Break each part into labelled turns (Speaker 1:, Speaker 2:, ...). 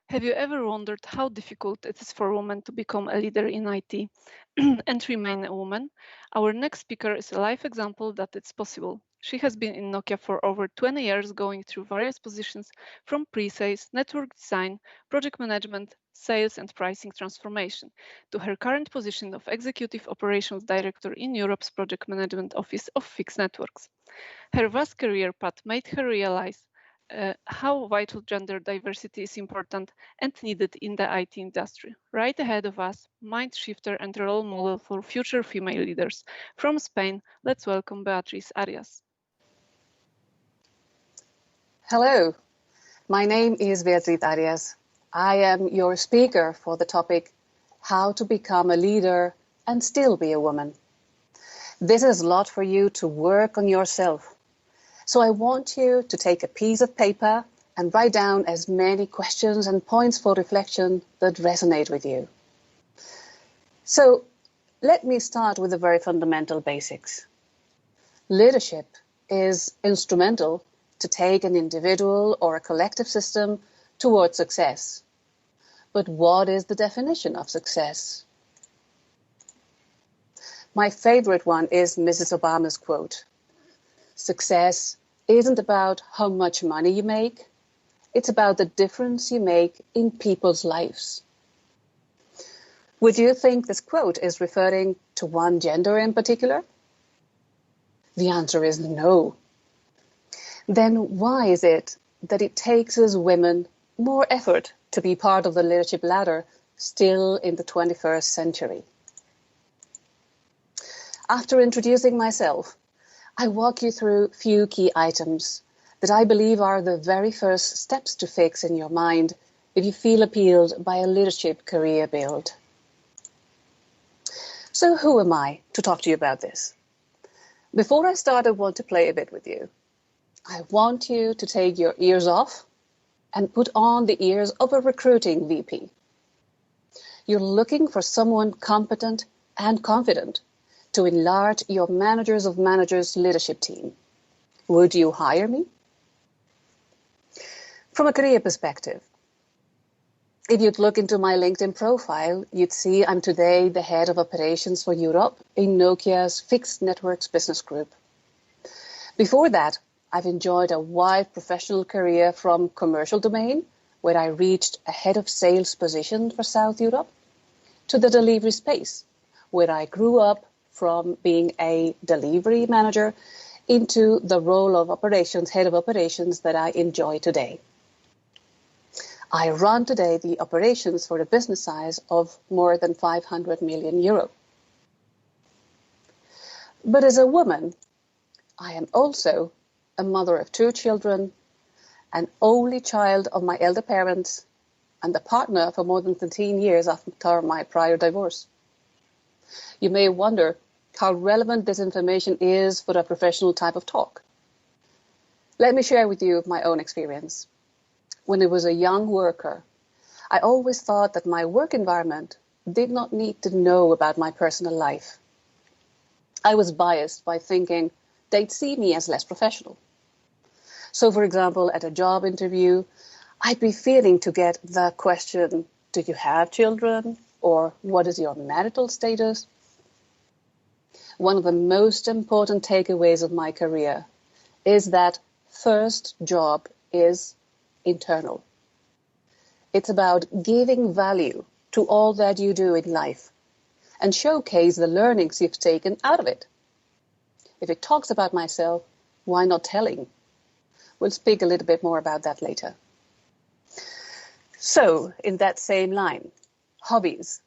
Speaker 1: Have you ever wondered how difficult it is for women to become a leader in IT and remain a woman? Our next speaker is a life example that it's possible. She has been in Nokia for over 20 years, going through various positions from pre-sales, network design, project management, sales and pricing transformation, to her current position of Executive Operations Director in Europe's Project Management Office of Fixed Networks. Her vast career path made her realize how vital gender diversity is important and needed in the IT industry. Right ahead of us, mind shifter and role model for future female leaders. From Spain, let's welcome Beatriz Arias.
Speaker 2: Hello, my name is Beatriz Arias. I am your speaker for the topic, How to Become a Leader and Still Be a Woman. This is a lot for you to work on yourself. So I want you to take a piece of paper and write down as many questions and points for reflection that resonate with you. So let me start with the very fundamental basics. Leadership is instrumental to take an individual or a collective system towards success. But what is the definition of success? My favorite one is Mrs. Obama's quote. Success isn't about how much money you make. It's about the difference you make in people's lives. Would you think this quote is referring to one gender in particular? The answer is no. Then why is it that it takes us women more effort to be part of the leadership ladder still in the 21st century? After introducing myself, I walk you through a few key items that I believe are the very first steps to fix in your mind if you feel appealed by a leadership career build. So who am I to talk to you about this? Before I start, I want to play a bit with you. I want you to take your ears off and put on the ears of a recruiting VP. You're looking for someone competent and confident to enlarge your managers of managers leadership team. Would you hire me? From a career perspective, if you'd look into my LinkedIn profile, you'd see I'm today the head of operations for Europe in Nokia's Fixed Networks business group. Before that, I've enjoyed a wide professional career from commercial domain, where I reached a head of sales position for South Europe, to the delivery space, where I grew up from being a delivery manager into the role of operations, head of operations that I enjoy today. I run today the operations for a business size of more than 500 million euro. But as a woman, I am also a mother of 2 children, an only child of my elder parents, and a partner for more than 13 years after my prior divorce. You may wonder how relevant this information is for a professional type of talk. Let me share with you my own experience. When I was a young worker, I always thought that my work environment did not need to know about my personal life. I was biased by thinking they'd see me as less professional. So, for example, at a job interview, I'd be fearing to get the question, do you have children? Or what is your marital status? One of the most important takeaways of my career is that first job is internal. It's about giving value to all that you do in life and showcase the learnings you've taken out of it. If it talks about myself, why not telling? We'll speak a little bit more about that later. So, in that same line, hobbies.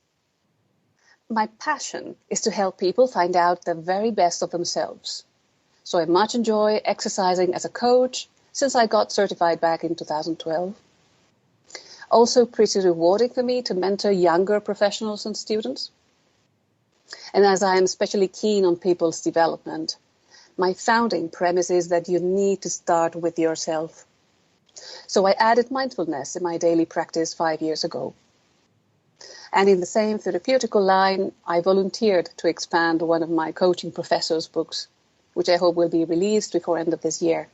Speaker 2: My passion is to help people find out the very best of themselves. So I much enjoy exercising as a coach since I got certified back in 2012. Also pretty rewarding for me to mentor younger professionals and students. And as I am especially keen on people's development, my founding premise is that you need to start with yourself. So I added mindfulness in my daily practice 5 years ago. And in the same therapeutical line, I volunteered to expand one of my coaching professor's books, which I hope will be released before end of this year.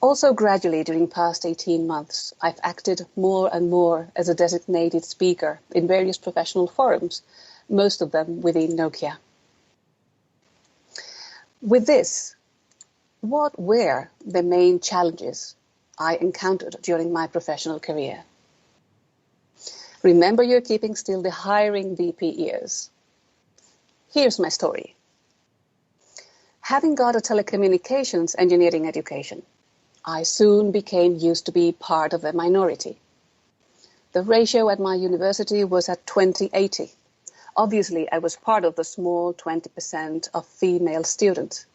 Speaker 2: Also, gradually during past 18 months, I've acted more and more as a designated speaker in various professional forums, most of them within Nokia. With this, what were the main challenges I encountered during my professional career? Remember, you're keeping still the hiring VP ears. Here's my story. Having got a telecommunications engineering education, I soon became used to be part of a minority. The ratio at my university was at 20-80. Obviously, I was part of the small 20% of female students.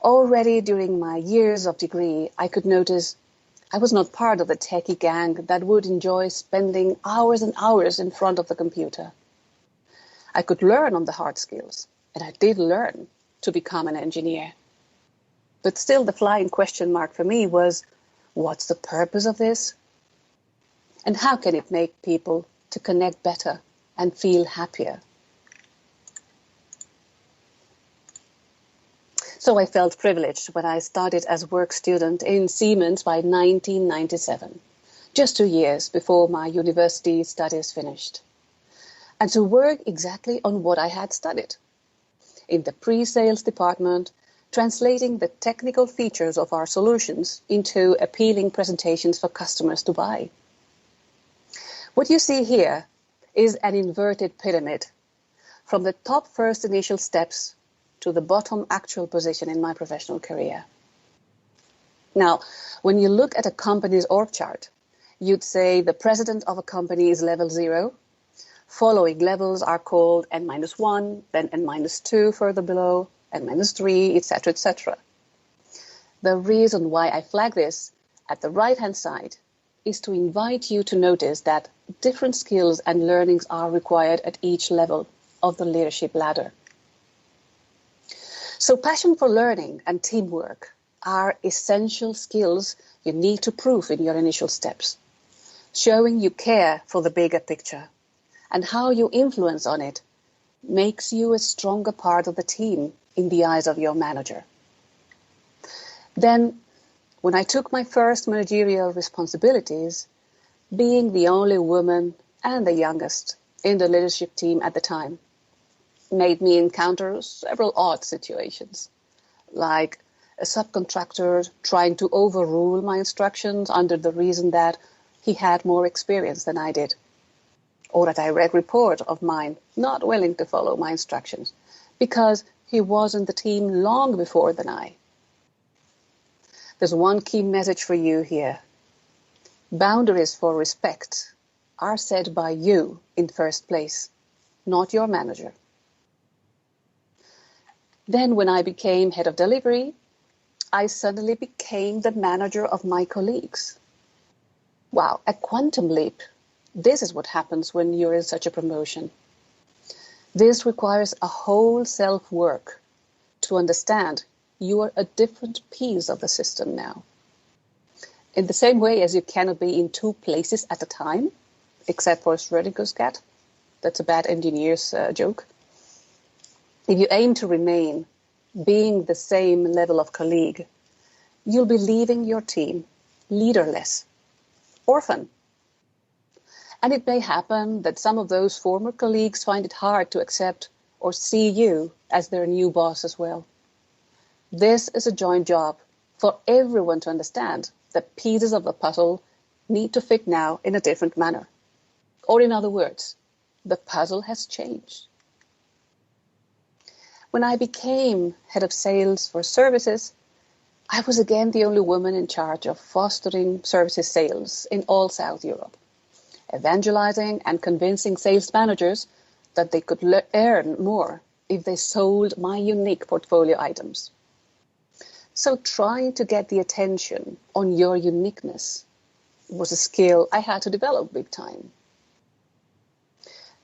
Speaker 2: Already during my years of degree, I could notice I was not part of the techie gang that would enjoy spending hours and hours in front of the computer. I could learn on the hard skills, and I did learn to become an engineer. But still the flying question mark for me was, what's the purpose of this? And how can it make people to connect better and feel happier? So I felt privileged when I started as work student in Siemens by 1997, just 2 years before my university studies finished, and to work exactly on what I had studied, in the pre-sales department, translating the technical features of our solutions into appealing presentations for customers to buy. What you see here is an inverted pyramid, from the top first initial steps to the bottom actual position in my professional career. Now, when you look at a company's org chart, you'd say the president of a company is level 0. Following levels are called N-1, then N-2 further below, N-3, etc., etc. The reason why I flag this at the right-hand side is to invite you to notice that different skills and learnings are required at each level of the leadership ladder. So passion for learning and teamwork are essential skills you need to prove in your initial steps, showing you care for the bigger picture, and how you influence on it makes you a stronger part of the team in the eyes of your manager. Then, when I took my first managerial responsibilities, being the only woman and the youngest in the leadership team at the time, made me encounter several odd situations, like a subcontractor trying to overrule my instructions under the reason that he had more experience than I did, or a direct report of mine not willing to follow my instructions because he was in the team long before than I. There's one key message for you here. Boundaries for respect are set by you in first place, not your manager. Then when I became head of delivery, I suddenly became the manager of my colleagues. Wow, a quantum leap. This is what happens when you're in such a promotion. This requires a whole self-work to understand you are a different piece of the system now. In the same way as you cannot be in two places at a time, except for Schrödinger's cat. That's a bad engineer's joke. If you aim to remain being the same level of colleague, you'll be leaving your team leaderless, orphan. And it may happen that some of those former colleagues find it hard to accept or see you as their new boss as well. This is a joint job for everyone to understand that pieces of the puzzle need to fit now in a different manner. Or in other words, the puzzle has changed. When I became head of sales for services, I was again the only woman in charge of fostering services sales in all South Europe, evangelizing and convincing sales managers that they could earn more if they sold my unique portfolio items. So trying to get the attention on your uniqueness was a skill I had to develop big time.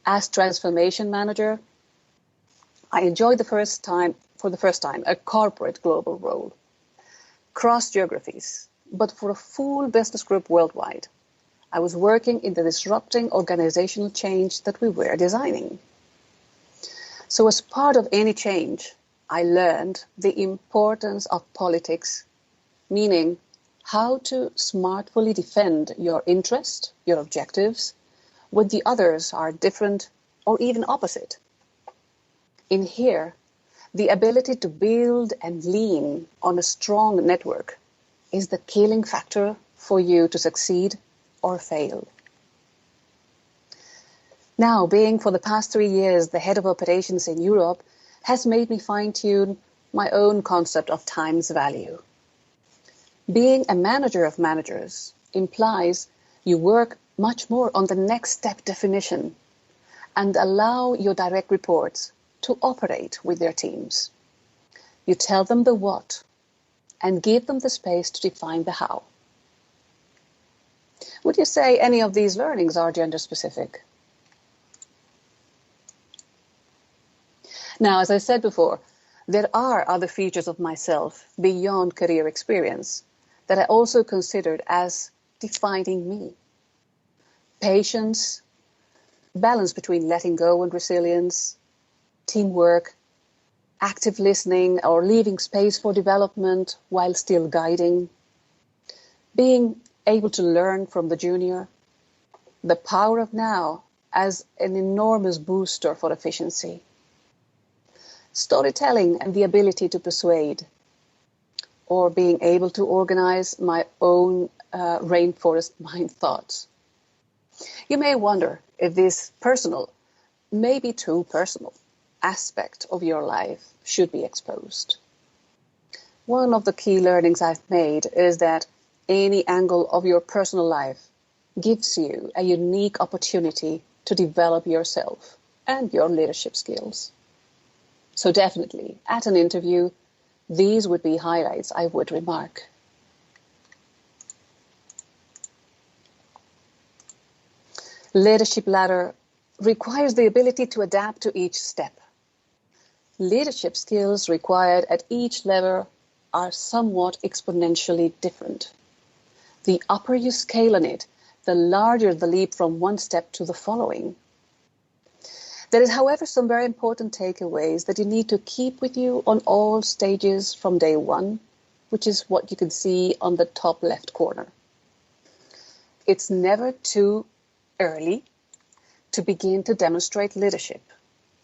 Speaker 2: As transformation manager, I enjoyed for the first time, a corporate global role, cross geographies, but for a full business group worldwide. I was working in the disrupting organizational change that we were designing. So as part of any change, I learned the importance of politics meaning how to smartly defend your interest, your objectives, when the others are different or even opposite. In here, the ability to build and lean on a strong network is the killing factor for you to succeed or fail. Now, being for the past 3 years the head of operations in Europe has made me fine-tune my own concept of time's value. Being a manager of managers implies you work much more on the next step definition and allow your direct reports to operate with their teams. You tell them the what and give them the space to define the how. Would you say any of these learnings are gender specific? Now, as I said before, there are other features of myself beyond career experience that I also considered as defining me. Patience, balance between letting go and resilience, teamwork, active listening or leaving space for development while still guiding, being able to learn from the junior, the power of now as an enormous booster for efficiency, storytelling and the ability to persuade, or being able to organize my own rainforest mind thoughts. You may wonder if this personal, maybe too personal, aspect of your life should be exposed. One of the key learnings I've made is that any angle of your personal life gives you a unique opportunity to develop yourself and your leadership skills. So definitely, at an interview, these would be highlights I would remark. Leadership ladder requires the ability to adapt to each step. Leadership skills required at each level are somewhat exponentially different. The upper you scale on it, the larger the leap from one step to the following. There is, however, some very important takeaways that you need to keep with you on all stages from day one, which is what you can see on the top left corner. It's never too early to begin to demonstrate leadership.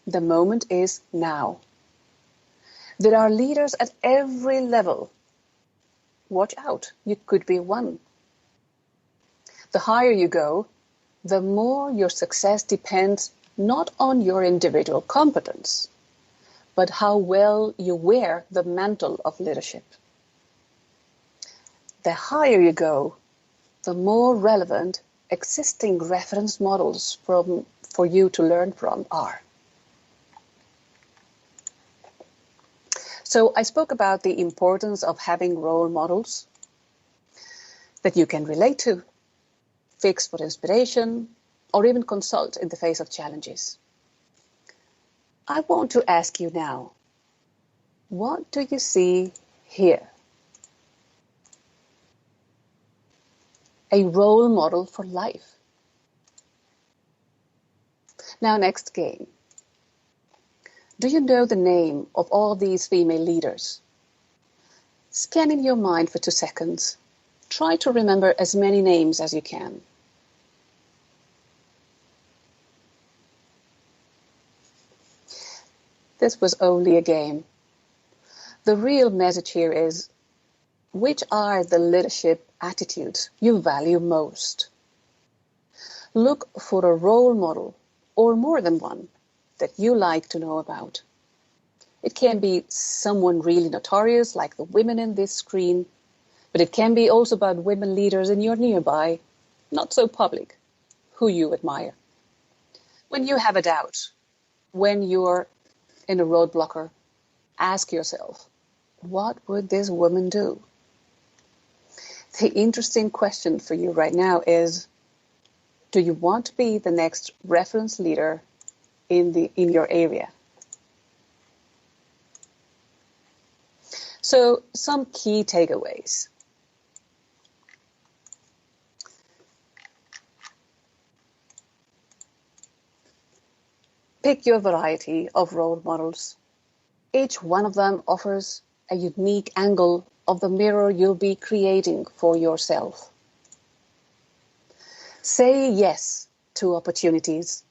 Speaker 2: The moment is now. There are leaders at every level. Watch out, you could be one. The higher you go, the more your success depends not on your individual competence, but how well you wear the mantle of leadership. The higher you go, the more relevant existing reference models for you to learn from are. So I spoke about the importance of having role models that you can relate to, fix for inspiration, or even consult in the face of challenges. I want to ask you now, what do you see here? A role model for life. Now, next game. Do you know the name of all these female leaders? Scan in your mind for 2 seconds. Try to remember as many names as you can. This was only a game. The real message here is, which are the leadership attitudes you value most? Look for a role model, or more than one, that you like to know about. It can be someone really notorious, like the women in this screen, but it can be also about women leaders in your nearby, not so public, who you admire. When you have a doubt, when you're in a roadblocker, ask yourself, what would this woman do? The interesting question for you right now is, do you want to be the next reference leader in your area? So, some key takeaways. Pick your variety of role models. Each one of them offers a unique angle of the mirror you'll be creating for yourself. Say yes to opportunities,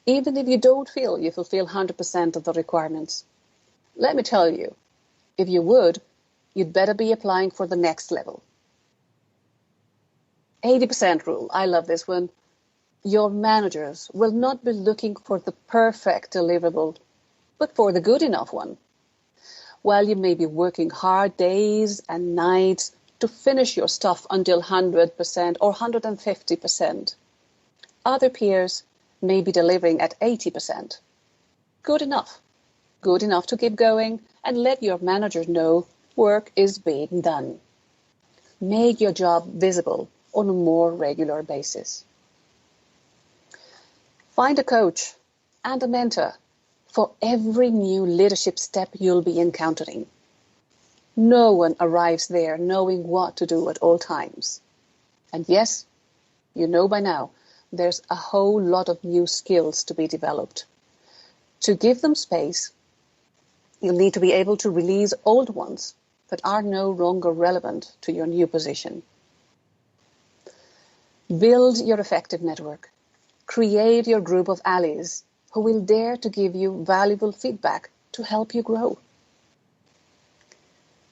Speaker 2: even if you don't feel you fulfill 100% of the requirements. Let me tell you, if you would, you'd better be applying for the next level. 80% rule, I love this one. Your managers will not be looking for the perfect deliverable, but for the good enough one. While you may be working hard days and nights to finish your stuff until 100% or 150%, other peers may be delivering at 80%. Good enough. Good enough to keep going and let your manager know work is being done. Make your job visible on a more regular basis. Find a coach and a mentor for every new leadership step you'll be encountering. No one arrives there knowing what to do at all times. And yes, you know by now, there's a whole lot of new skills to be developed. To give them space, you'll need to be able to release old ones that are no longer relevant to your new position. Build your effective network. Create your group of allies who will dare to give you valuable feedback to help you grow.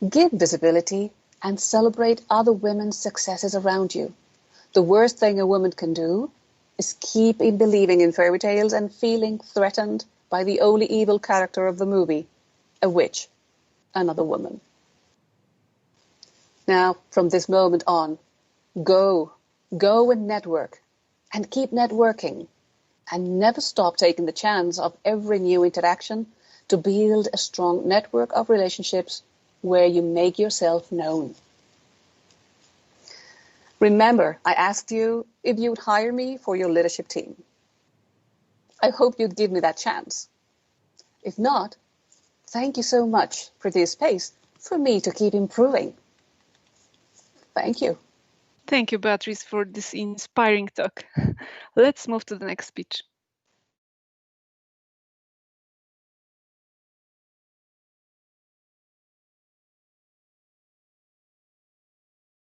Speaker 2: Give visibility and celebrate other women's successes around you. The worst thing a woman can do is keep believing in fairy tales and feeling threatened by the only evil character of the movie, a witch, another woman. Now, from this moment on, go and network, and keep networking, and never stop taking the chance of every new interaction to build a strong network of relationships where you make yourself known. Remember, I asked you if you would hire me for your leadership team. I hope you'd give me that chance. If not, thank you so much for this space for me to keep improving. Thank you.
Speaker 1: Thank you, Beatriz, for this inspiring talk. Let's move to the next speech.